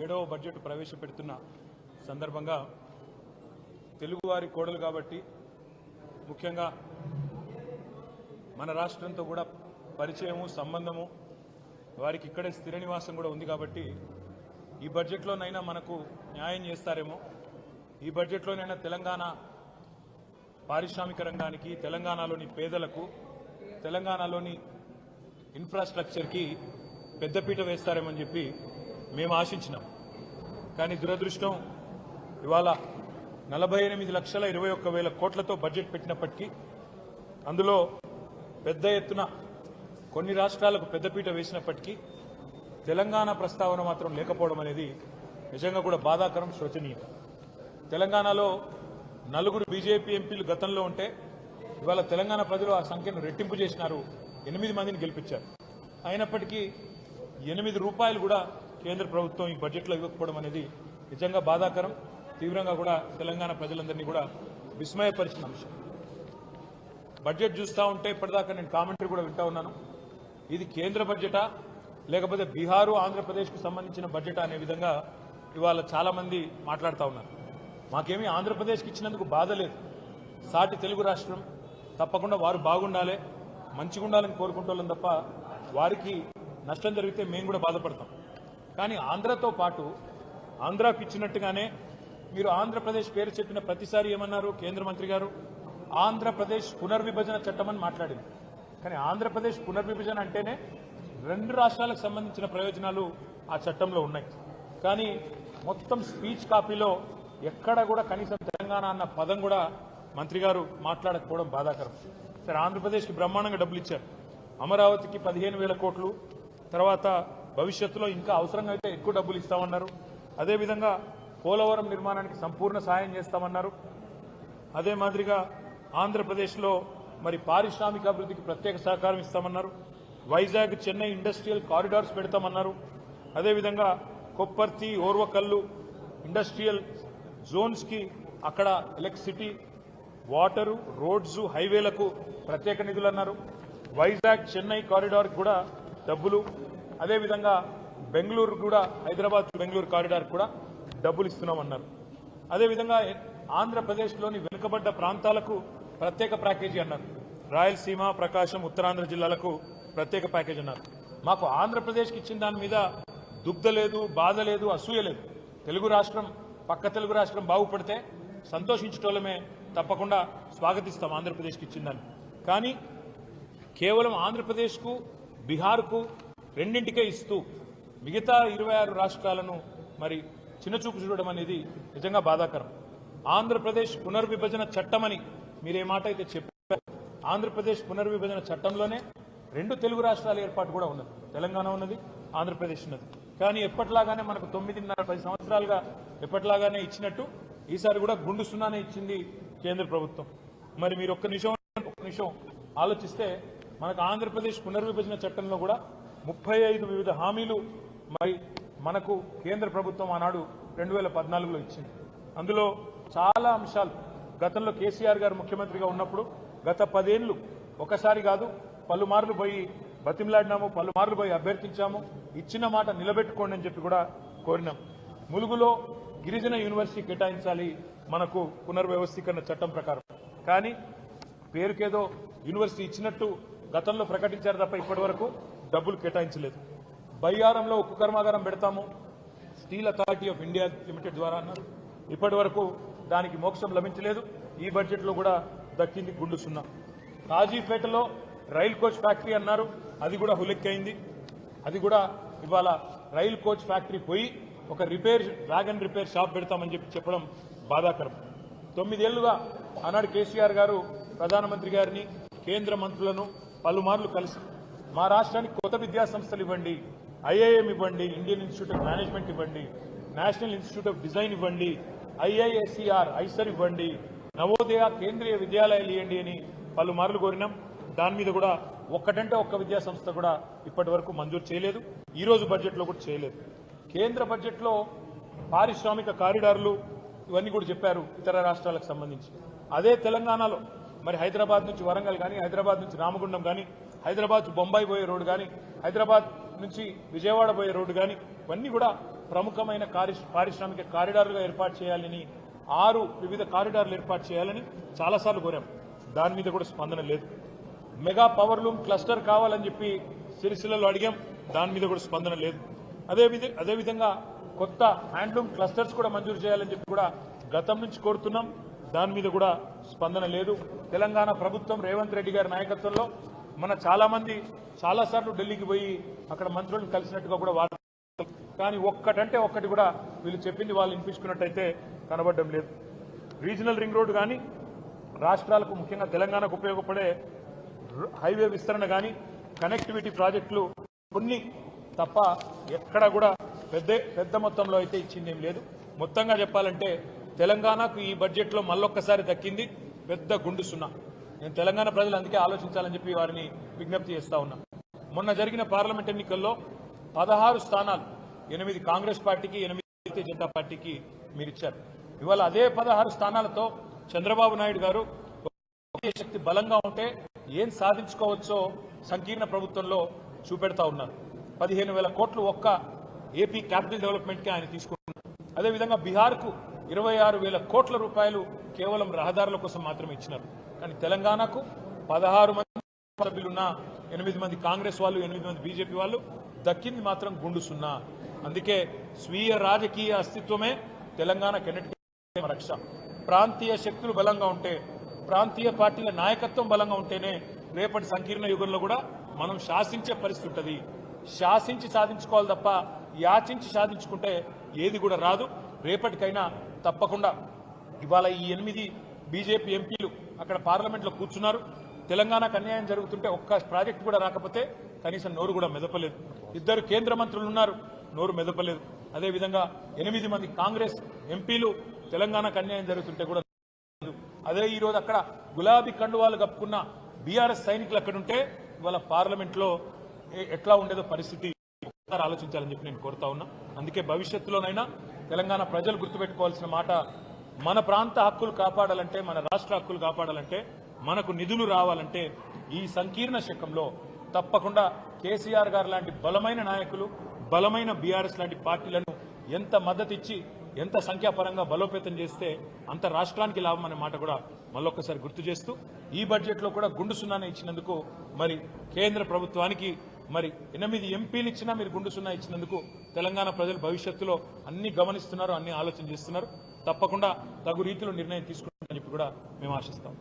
7వ బడ్జెట్ ప్రవేశపెడుతున్న సందర్భంగా తెలుగువారి కోడలు కాబట్టి ముఖ్యంగా మన రాష్ట్రంతో కూడా పరిచయము సంబంధము వారికి ఇక్కడే స్థిర నివాసం కూడా ఉంది కాబట్టి ఈ బడ్జెట్లోనైనా మనకు న్యాయం చేస్తారేమో, ఈ బడ్జెట్లోనైనా తెలంగాణ పారిశ్రామిక రంగానికి, తెలంగాణలోని పేదలకు, తెలంగాణలోని ఇన్ఫ్రాస్ట్రక్చర్కి పెద్దపీట వేస్తారేమని చెప్పి మేము ఆశించినాం. కానీ దురదృష్టం ఇవాళ 48,21,000 కోట్లతో బడ్జెట్ పెట్టినప్పటికీ అందులో పెద్ద ఎత్తున కొన్ని రాష్ట్రాలకు పెద్దపీట వేసినప్పటికీ తెలంగాణ ప్రస్తావన మాత్రం లేకపోవడం అనేది నిజంగా కూడా బాధాకరం, శోచనీయం. తెలంగాణలో 4 బీజేపీ ఎంపీలు గతంలో ఉంటే ఇవాళ తెలంగాణ ప్రజలు ఆ సంఖ్యను రెట్టింపు చేసినారు, 8 మందిని గెలిపించారు. అయినప్పటికీ 8 రూపాయలు కూడా కేంద్ర ప్రభుత్వం ఈ బడ్జెట్లో ఇవ్వకపోవడం అనేది నిజంగా బాధాకరం, తీవ్రంగా కూడా తెలంగాణ ప్రజలందరినీ కూడా విస్మయపరిచిన అంశం. బడ్జెట్ చూస్తూ ఉంటే ఇప్పటిదాకా నేను కామెంటరీ కూడా వింటా ఉన్నాను. ఇది కేంద్ర బడ్జెటా లేకపోతే బీహారు ఆంధ్రప్రదేశ్కు సంబంధించిన బడ్జెటా అనే విధంగా ఇవాళ చాలామంది మాట్లాడుతూ ఉన్నారు. మాకేమీ ఆంధ్రప్రదేశ్కి ఇచ్చినందుకు బాధ లేదు. సాటి తెలుగు రాష్ట్రం, తప్పకుండా వారు బాగుండాలి, మంచిగా ఉండాలని కోరుకుంటాం తప్ప వారికి నష్టం జరిగితే మేము కూడా బాధపడతాం. కానీ ఆంధ్రతో పాటు ఆంధ్రాకు ఇచ్చినట్టుగానే మీరు ఆంధ్రప్రదేశ్ పేరు చెప్పిన ప్రతిసారి ఏమన్నారు కేంద్ర మంత్రి గారు? ఆంధ్రప్రదేశ్ పునర్విభజన చట్టం అని మాట్లాడింది. కానీ ఆంధ్రప్రదేశ్ పునర్విభజన అంటేనే 2 రాష్ట్రాలకు సంబంధించిన ప్రయోజనాలు ఆ చట్టంలో ఉన్నాయి. కానీ మొత్తం స్పీచ్ కాపీలో ఎక్కడ కూడా కనీసం తెలంగాణ అన్న పదం కూడా మంత్రి గారు మాట్లాడకపోవడం బాధాకరం. సరే, ఆంధ్రప్రదేశ్కి బ్రహ్మాండంగా డబ్బులు ఇచ్చారు. అమరావతికి 15,000 కోట్లు, తర్వాత భవిష్యత్తులో ఇంకా అవసరంగా అయితే ఎక్కువ డబ్బులు ఇస్తామన్నారు. అదేవిధంగా పోలవరం నిర్మాణానికి సంపూర్ణ సాయం చేస్తామన్నారు. అదే మాదిరిగా ఆంధ్రప్రదేశ్లో మరి పారిశ్రామిక అభివృద్ధికి ప్రత్యేక సహకారం ఇస్తామన్నారు. వైజాగ్ చెన్నై ఇండస్ట్రియల్ కారిడార్స్ పెడతామన్నారు. అదేవిధంగా కొప్పర్తి ఓర్వకల్లు ఇండస్ట్రియల్ జోన్స్కి అక్కడ ఎలక్ట్రిసిటీ, వాటరు, రోడ్స్, హైవేలకు ప్రత్యేక నిధులు అన్నారు. వైజాగ్ చెన్నై కారిడార్ కూడా డబ్బులు. అదేవిధంగా బెంగళూరు కూడా, హైదరాబాద్ బెంగళూరు కారిడార్ కూడా డబ్బులు ఇస్తున్నామన్నారు. అదేవిధంగా ఆంధ్రప్రదేశ్లోని వెనుకబడ్డ ప్రాంతాలకు ప్రత్యేక ప్యాకేజీ అన్నారు. రాయలసీమ, ప్రకాశం, ఉత్తరాంధ్ర జిల్లాలకు ప్రత్యేక ప్యాకేజీ అన్నారు. మాకు ఆంధ్రప్రదేశ్కి ఇచ్చిన దాని మీద దుగ్ధ లేదు, బాధ లేదు, అసూయ లేదు. తెలుగు రాష్ట్రం, పక్క తెలుగు రాష్ట్రం బాగుపడితే సంతోషించటోళ్ళమే, తప్పకుండా స్వాగతిస్తాం ఆంధ్రప్రదేశ్కి ఇచ్చిందని. కానీ కేవలం ఆంధ్రప్రదేశ్కు, బీహార్కు రెండింటికే ఇస్తూ మిగతా 26 రాష్ట్రాలను మరి చిన్నచూపు చూడడం అనేది నిజంగా బాధాకరం. ఆంధ్రప్రదేశ్ పునర్విభజన చట్టమని మీరే మాట అయితే చెప్పారు. ఆంధ్రప్రదేశ్ పునర్విభజన చట్టంలోనే 2 తెలుగు రాష్ట్రాల ఏర్పాటు కూడా ఉన్నది. తెలంగాణ ఉన్నది, ఆంధ్రప్రదేశ్ ఉన్నది. కానీ ఎప్పటిలాగానే మనకు 9.5-10 సంవత్సరాలుగా ఎప్పటిలాగానే ఇచ్చినట్టు ఈసారి కూడా గుండు సున్నానే ఇచ్చింది కేంద్ర ప్రభుత్వం. మరి మీరు ఒక్క నిమిషం ఆలోచిస్తే మనకు ఆంధ్రప్రదేశ్ పునర్విభజన చట్టంలో కూడా 35 వివిధ హామీలు మరి మనకు కేంద్ర ప్రభుత్వం ఆనాడు 2014లో ఇచ్చింది. అందులో చాలా అంశాలు గతంలో కేసీఆర్ గారు ముఖ్యమంత్రిగా ఉన్నప్పుడు గత 10 ఏళ్లు ఒకసారి కాదు పలుమార్లు పోయి బతిమలాడినాము, పలుమార్లు పోయి అభ్యర్థించాము, ఇచ్చిన మాట నిలబెట్టుకోండి అని చెప్పి కూడా కోరినాం. ములుగులో గిరిజన యూనివర్సిటీ కేటాయించాలి మనకు పునర్వ్యవస్థీకరణ చట్టం ప్రకారం. కానీ పేరుకేదో యూనివర్సిటీ ఇచ్చినట్టు గతంలో ప్రకటించారు తప్ప ఇప్పటి వరకు డబ్బులు కేటాయించలేదు. బయ్యారంలో ఉక్కు కర్మాగారం పెడతాము steel authority of India limited ద్వారా అన్నారు. ఇప్పటి వరకు దానికి మోక్షం లభించలేదు. ఈ బడ్జెట్లో కూడా దక్కింది గుండు సున్నా. కాజీపేటలో రైల్ కోచ్ ఫ్యాక్టరీ అన్నారు, అది కూడా హులెక్కైంది. అది కూడా ఇవాళ రైల్ కోచ్ ఫ్యాక్టరీ పోయి ఒక వ్యాగన్ రిపేర్ షాప్ పెడతామని చెప్పడం బాధాకరం. 9 ఏళ్లుగా ఆనాడు కేసీఆర్ గారు ప్రధానమంత్రి గారిని, కేంద్ర మంత్రులను పలుమార్లు కలిసి మా రాష్ట్రానికి కొత్త విద్యా సంస్థలు ఇవ్వండి, ఐఐఎం ఇవ్వండి, ఇండియన్ ఇన్స్టిట్యూట్ ఆఫ్ మేనేజ్మెంట్ ఇవ్వండి, నేషనల్ ఇన్స్టిట్యూట్ ఆఫ్ డిజైన్ ఇవ్వండి, ఐఐఎస్ఈఆర్ ఐసర్ ఇవ్వండి, నవోదయ కేంద్రీయ విద్యాలయాలు ఇవ్వండి అని పలుమార్లు కోరినాం. దాని మీద కూడా ఒక్కటంటే ఒక్క విద్యా సంస్థ కూడా ఇప్పటి వరకు మంజూరు చేయలేదు. ఈ రోజు బడ్జెట్లో కూడా చేయలేదు. కేంద్ర బడ్జెట్లో పారిశ్రామిక కారిడార్లు ఇవన్నీ కూడా చెప్పారు ఇతర రాష్ట్రాలకు సంబంధించి. అదే తెలంగాణలో మరి హైదరాబాద్ నుంచి వరంగల్ కానీ, హైదరాబాద్ నుంచి రామగుండం కానీ, హైదరాబాద్ బొంబాయి పోయే రోడ్డు కానీ, హైదరాబాద్ నుంచి విజయవాడ పోయే రోడ్డు కానీ ఇవన్నీ కూడా ప్రముఖమైన పారిశ్రామిక కారిడార్లుగా ఏర్పాటు చేయాలని 6 వివిధ కారిడార్లు ఏర్పాటు చేయాలని చాలాసార్లు కోరాం. దాని మీద కూడా స్పందన లేదు. మెగా పవర్ లూమ్ క్లస్టర్ కావాలని చెప్పి సిరిసిల్లలో అడిగాం. దాని మీద కూడా స్పందన లేదు. అదేవిధంగా కొత్త హ్యాండ్లూమ్ క్లస్టర్స్ కూడా మంజూరు చేయాలని చెప్పి కూడా గతం నుంచి కోరుతున్నాం. దాని మీద కూడా స్పందన లేదు. తెలంగాణ ప్రభుత్వం రేవంత్ రెడ్డి గారి నాయకత్వంలో మన చాలా మంది చాలాసార్లు ఢిల్లీకి పోయి అక్కడ మంత్రులను కలిసినట్టుగా కూడా వార్త, కానీ ఒక్కటంటే ఒక్కటి కూడా వీళ్ళు చెప్పింది వాళ్ళు వినిపించుకున్నట్టయితే కనబడడం లేదు. రీజనల్ రింగ్ రోడ్డు కానీ, రాష్ట్రాలకు ముఖ్యంగా తెలంగాణకు ఉపయోగపడే హైవే విస్తరణ కానీ, కనెక్టివిటీ ప్రాజెక్టులు కొన్ని తప్ప ఎక్కడ కూడా పెద్ద మొత్తంలో అయితే ఇచ్చింది ఏం లేదు. మొత్తంగా చెప్పాలంటే తెలంగాణకు ఈ బడ్జెట్లో మళ్ళొక్కసారి దక్కింది పెద్ద గుండు సున్నా. నేను తెలంగాణ ప్రజలు అందుకే ఆలోచించాలని చెప్పి వారిని విజ్ఞప్తి చేస్తా ఉన్నా. మొన్న జరిగిన పార్లమెంట్ ఎన్నికల్లో 16 స్థానాలు 8 కాంగ్రెస్ పార్టీకి, 8 భారతీయ జనతా పార్టీకి మీరు ఇచ్చారు. ఇవాళ అదే 16 స్థానాలతో చంద్రబాబు నాయుడు గారు శక్తి బలంగా ఉంటే ఏం సాధించుకోవచ్చో సంకీర్ణ ప్రభుత్వంలో చూపెడతా ఉన్నారు. 15,000 కోట్లు ఒక్క ఏపీ క్యాపిటల్ డెవలప్మెంట్కి ఆయన తీసుకుంటున్నారు. అదేవిధంగా బీహార్కు 26,000 కోట్ల రూపాయలు కేవలం రహదారుల కోసం మాత్రమే ఇచ్చినారు. కానీ తెలంగాణకు 16 మంది సభ్యులున్న 8 మంది కాంగ్రెస్ వాళ్ళు, 8 మంది బీజేపీ వాళ్ళు దక్కింది మాత్రం గుండు సున్నా. అందుకే స్వీయ రాజకీయ అస్తిత్వమే తెలంగాణకెన్నటికీ రక్ష. ప్రాంతీయ శక్తులు బలంగా ఉంటే, ప్రాంతీయ పార్టీల నాయకత్వం బలంగా ఉంటేనే రేపటి సంకీర్ణ యుగంలో కూడా మనం శాసించే పరిస్థితి ఉంటుంది. శాసించి సాధించుకోవాలి తప్ప యాచించి సాధించుకుంటే ఏది కూడా రాదు. రేపటికైనా తప్పకుండా ఇవాళ ఈ 8 బీజేపీ ఎంపీలు అక్కడ పార్లమెంట్లో కూర్చున్నారు. తెలంగాణకు అన్యాయం జరుగుతుంటే ఒక్క ప్రాజెక్టు కూడా రాకపోతే కనీసం నోరు కూడా మెదపలేదు. 2 కేంద్ర మంత్రులు ఉన్నారు, నోరు మెదపలేదు. అదేవిధంగా 8 మంది కాంగ్రెస్ ఎంపీలు తెలంగాణకు అన్యాయం జరుగుతుంటే కూడా. అదే ఈరోజు అక్కడ గులాబీ కండువాలు కప్పుకున్న బీఆర్ఎస్ సైనికులు అక్కడుంటే ఇవాళ పార్లమెంట్లో ఎట్లా ఉండేదో పరిస్థితి ఆలోచించాలని చెప్పి నేను కోరుతా ఉన్నా. అందుకే భవిష్యత్తులోనైనా తెలంగాణ ప్రజలు గుర్తుపెట్టుకోవాల్సిన మాట, మన ప్రాంత హక్కులు కాపాడాలంటే, మన రాష్ట్ర హక్కులు కాపాడాలంటే, మనకు నిధులు రావాలంటే ఈ సంకీర్ణ శకంలో తప్పకుండా కేసీఆర్ గారు లాంటి బలమైన నాయకులు, బలమైన బీఆర్ఎస్ లాంటి పార్టీలను ఎంత మద్దతు ఇచ్చి, ఎంత సంఖ్యాపరంగా బలోపేతం చేస్తే అంత రాష్ట్రానికి లాభం అనే మాట కూడా మళ్ళొక్కసారి గుర్తు చేస్తూ, ఈ బడ్జెట్లో కూడా గుండు సున్నానే ఇచ్చినందుకు మరి కేంద్ర ప్రభుత్వానికి మరి 8 ఎంపీలు ఇచ్చినా మీరు గుండు సున్నా ఇచ్చినందుకు తెలంగాణ ప్రజలు భవిష్యత్తులో అన్ని గమనిస్తున్నారు, అన్ని ఆలోచన చేస్తున్నారు. తప్పకుండా తగు రీతిలో నిర్ణయం తీసుకుంటారని చెప్పి కూడా మేము ఆశిస్తాం.